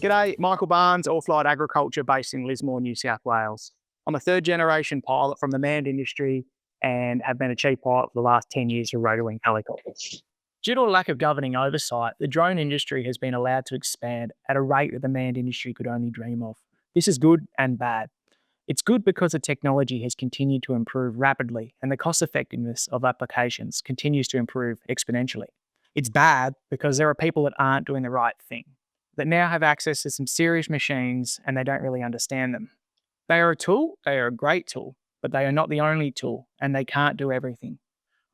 G'day, Michael Barnes, All-Flight Agriculture based in Lismore, New South Wales. I'm a third generation pilot from the manned industry and have been a chief pilot for the last 10 years for rotor wing helicopters. Due to a lack of governing oversight, the drone industry has been allowed to expand at a rate that the manned industry could only dream of. This is good and bad. It's good because the technology has continued to improve rapidly and the cost effectiveness of applications continues to improve exponentially. It's bad because there are people that aren't doing the right thing, that now have access to some serious machines and they don't really understand them. They are a tool, they are a great tool, but they are not the only tool and they can't do everything.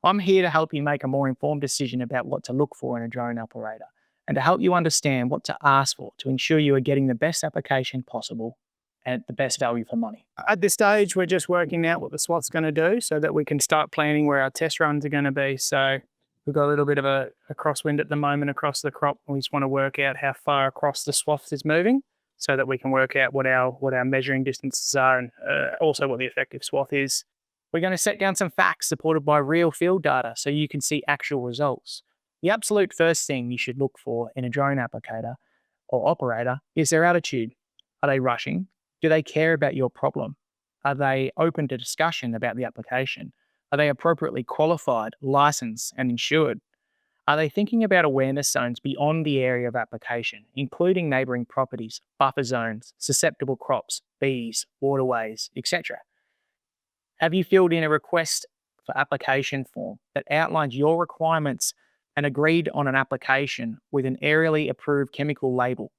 I'm here to help you make a more informed decision about what to look for in a drone operator and to help you understand what to ask for to ensure you are getting the best application possible and the best value for money. At this stage, we're just working out what the SWAT's going to do so that we can start planning where our test runs are going to be. So we've got a little bit of a crosswind at the moment across the crop. We just want to work out how far across the swath is moving so that we can work out what our measuring distances are and also what the effective swath is. We're going to set down some facts supported by real field data so you can see actual results. The absolute first thing you should look for in a drone applicator or operator is their attitude. Are they rushing? Do they care about your problem? Are they open to discussion about the application? Are they appropriately qualified, licensed, and insured? Are they thinking about awareness zones beyond the area of application, including neighbouring properties, buffer zones, susceptible crops, bees, waterways, etc.? Have you filled in a request for application form that outlines your requirements and agreed on an application with an aerially approved chemical label?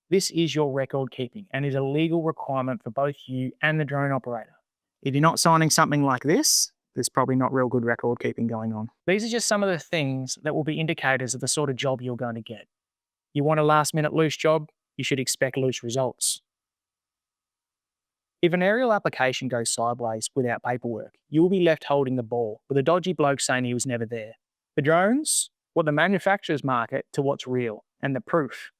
This is your record keeping and is a legal requirement for both you and the drone operator. If you're not signing something like this, there's probably not real good record keeping going on. These are just some of the things that will be indicators of the sort of job you're going to get. You want a last minute loose job, you should expect loose results. If an aerial application goes sideways without paperwork, you will be left holding the ball with a dodgy bloke saying he was never there. The drones, well, the manufacturers market to what's real and the proof.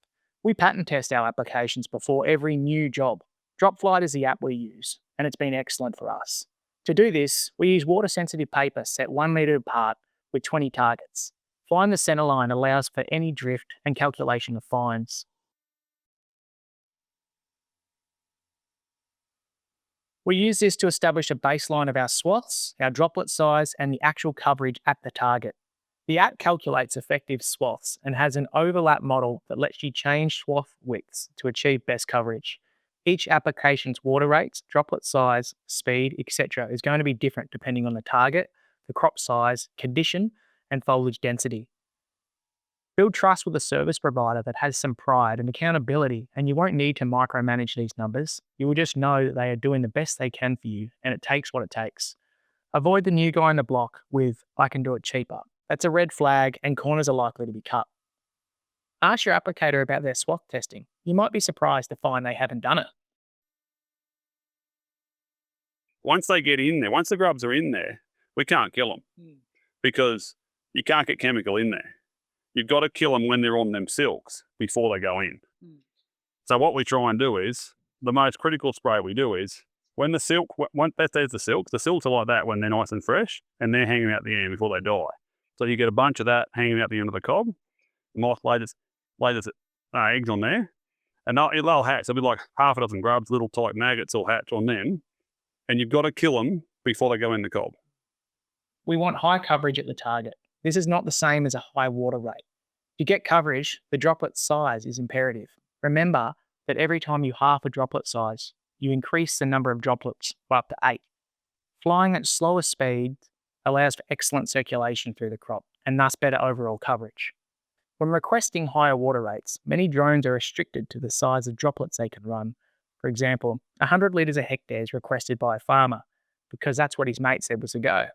We pattern test our applications before every new job. Dropflight is the app we use, and it's been excellent for us. To do this, we use water-sensitive paper set 1 metre apart with 20 targets. Find the centre line allows for any drift and calculation of fines. We use this to establish a baseline of our swaths, our droplet size, and the actual coverage at the target. The app calculates effective swaths and has an overlap model that lets you change swath widths to achieve best coverage. Each application's water rates, droplet size, speed, etc. is going to be different depending on the target, the crop size, condition, and foliage density. Build trust with a service provider that has some pride and accountability, and you won't need to micromanage these numbers. You will just know that they are doing the best they can for you, and it takes what it takes. Avoid the new guy on the block with, "I can do it cheaper." That's a red flag and corners are likely to be cut. Ask your applicator about their swath testing. You might be surprised to find they haven't done it. Once they get in there, once the grubs are in there, we can't kill them because you can't get chemical in there. You've got to kill them when they're on them silks before they go in. So what we try and do is, the most critical spray we do is, when the silk, once there's the silks are like that when they're nice and fresh and they're hanging out the end before they die. So you get a bunch of that hanging out the end of the cob. Moth lays its eggs on there, and they'll hatch. There'll be like half a dozen grubs, little tight maggots will hatch on them, and you've got to kill them before they go in the cob. We want high coverage at the target. This is not the same as a high water rate. To get coverage, the droplet size is imperative. Remember that every time you halve a droplet size, you increase the number of droplets by up to 8. Flying at slower speeds allows for excellent circulation through the crop and thus better overall coverage. When requesting higher water rates, many drones are restricted to the size of droplets they can run. For example, 100 litres a hectare is requested by a farmer because that's what his mate said was a go.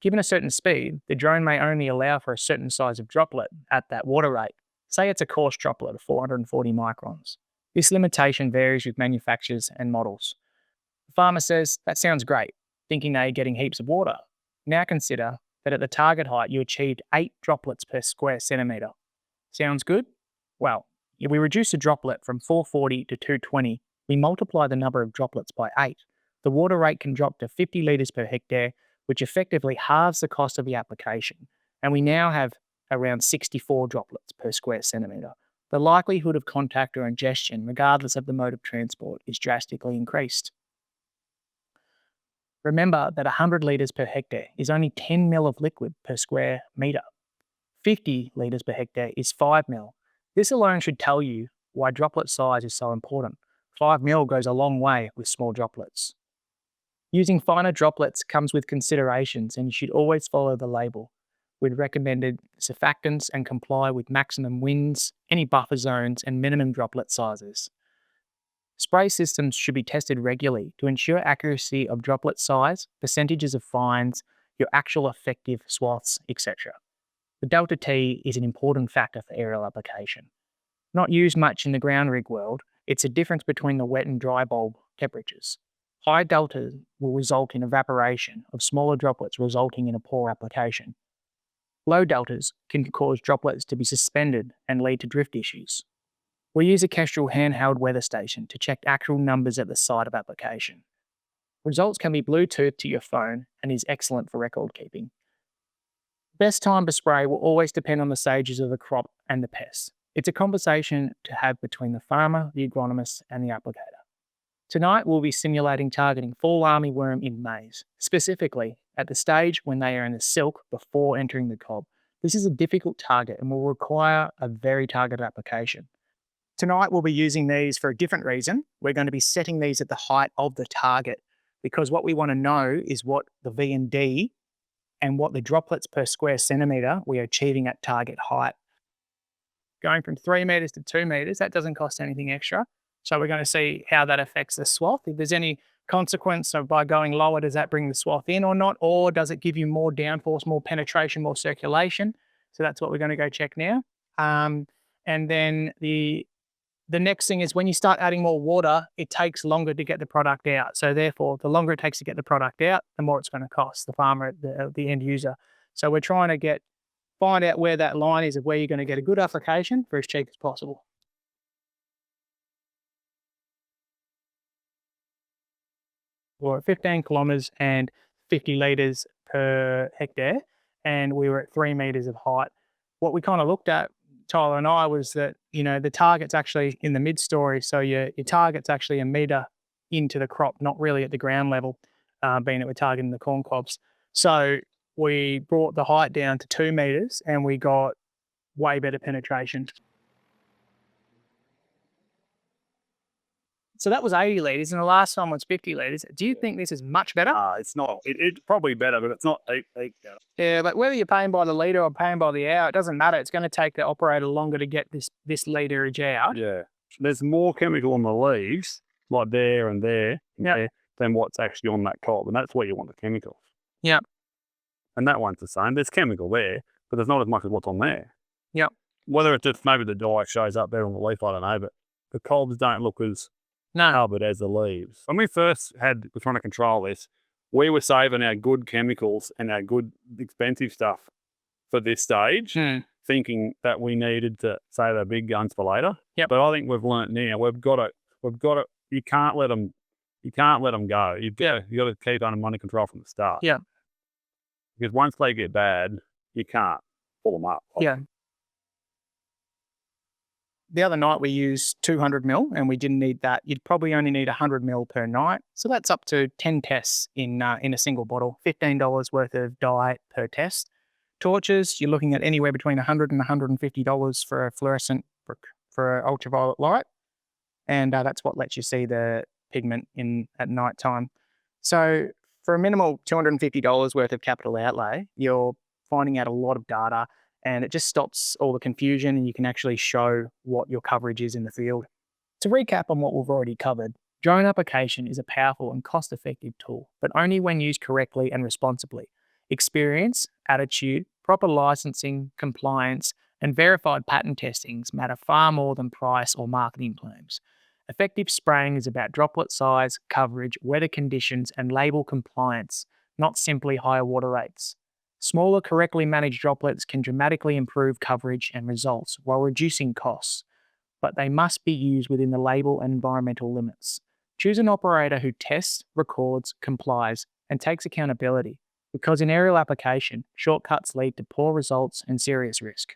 Given a certain speed, the drone may only allow for a certain size of droplet at that water rate. Say it's a coarse droplet of 440 microns. This limitation varies with manufacturers and models. The farmer says, "That sounds great," thinking they are getting heaps of water. Now consider that at the target height you achieved 8 droplets per square centimetre. Sounds good? Well, if we reduce a droplet from 440 to 220, we multiply the number of droplets by 8. The water rate can drop to 50 litres per hectare, which effectively halves the cost of the application. And we now have around 64 droplets per square centimetre. the likelihood of contact or ingestion, regardless of the mode of transport, is drastically increased. Remember that 100 litres per hectare is only 10 ml of liquid per square metre. 50 litres per hectare is 5 ml. This alone should tell you why droplet size is so important. 5 ml goes a long way with small droplets. Using finer droplets comes with considerations, and you should always follow the label with recommended surfactants and comply with maximum winds, any buffer zones, and minimum droplet sizes. Spray systems should be tested regularly to ensure accuracy of droplet size, percentages of fines, your actual effective swaths, etc. The delta T is an important factor for aerial application. Not used much in the ground rig world, it's a difference between the wet and dry bulb temperatures. High deltas will result in evaporation of smaller droplets, resulting in a poor application. Low deltas can cause droplets to be suspended and lead to drift issues. We use a Kestrel handheld weather station to check actual numbers at the site of application. Results can be Bluetoothed to your phone and is excellent for record keeping. Best time to spray will always depend on the stages of the crop and the pests. It's a conversation to have between the farmer, the agronomist, and the applicator. Tonight, we'll be simulating targeting fall armyworm in maize, specifically at the stage when they are in the silk before entering the cob. This is a difficult target and will require a very targeted application. Tonight, we'll be using these for a different reason. We're going to be setting these at the height of the target, because what we want to know is what the V and D and what the droplets per square centimetre we are achieving at target height. Going from 3 metres to 2 metres, that doesn't cost anything extra. So we're going to see how that affects the swath. If there's any consequence of by going lower, does that bring the swath in or not? Or does it give you more downforce, more penetration, more circulation? So that's what we're going to go check now. And then the next thing is when you start adding more water, it takes longer to get the product out. So therefore, the longer it takes to get the product out, the more it's going to cost the farmer, the end user. So we're trying to find out where that line is of where you're going to get a good application for as cheap as possible. We're at 15 kilometres and 50 litres per hectare, and we were at 3 metres of height. What we kind of looked at, Tyler and I, was that, the target's actually in the mid-story, so your target's actually a metre into the crop, not really at the ground level, being that we're targeting the corn cobs. So we brought the height down to 2 metres and we got way better penetration. So that was 80 litres and the last one was 50 litres. Do you think this is much better? It's not. It's probably better, but it's not heap better. Yeah, but whether you're paying by the litre or paying by the hour, it doesn't matter. It's going to take the operator longer to get this litrage out. Yeah. There's more chemical on the leaves, like there and there, Yep. than what's actually on that cob, and that's where you want the chemicals. Yeah. And that one's the same. There's chemical there, but there's not as much as what's on there. Yep. Whether it's just maybe the dye shows up better on the leaf, I don't know, but the cobs don't look as covered as the leaves. When we first were trying to control this, we were saving our good chemicals and our good expensive stuff for this stage, thinking that we needed to save our big guns for later. Yep. But I think we've learnt now we've got to. You can't let them go. You've got to keep under money control from the start. Yeah. Because once they get bad, you can't pull them up. Yeah. The other night we used 200 mil and we didn't need that. You'd probably only need 100 mil per night. So that's up to 10 tests in a single bottle, $15 worth of dye per test. Torches, you're looking at anywhere between $100 and $150 for a fluorescent, for ultraviolet light. And that's what lets you see the pigment at night time. So for a minimal $250 worth of capital outlay, you're finding out a lot of data, and it just stops all the confusion and you can actually show what your coverage is in the field. To recap on what we've already covered, drone application is a powerful and cost-effective tool, but only when used correctly and responsibly. Experience, attitude, proper licensing, compliance, and verified patent testings matter far more than price or marketing claims. Effective spraying is about droplet size, coverage, weather conditions, and label compliance, not simply higher water rates. Smaller, correctly managed droplets can dramatically improve coverage and results while reducing costs, but they must be used within the label and environmental limits. Choose an operator who tests, records, complies, and takes accountability, because in aerial application, shortcuts lead to poor results and serious risk.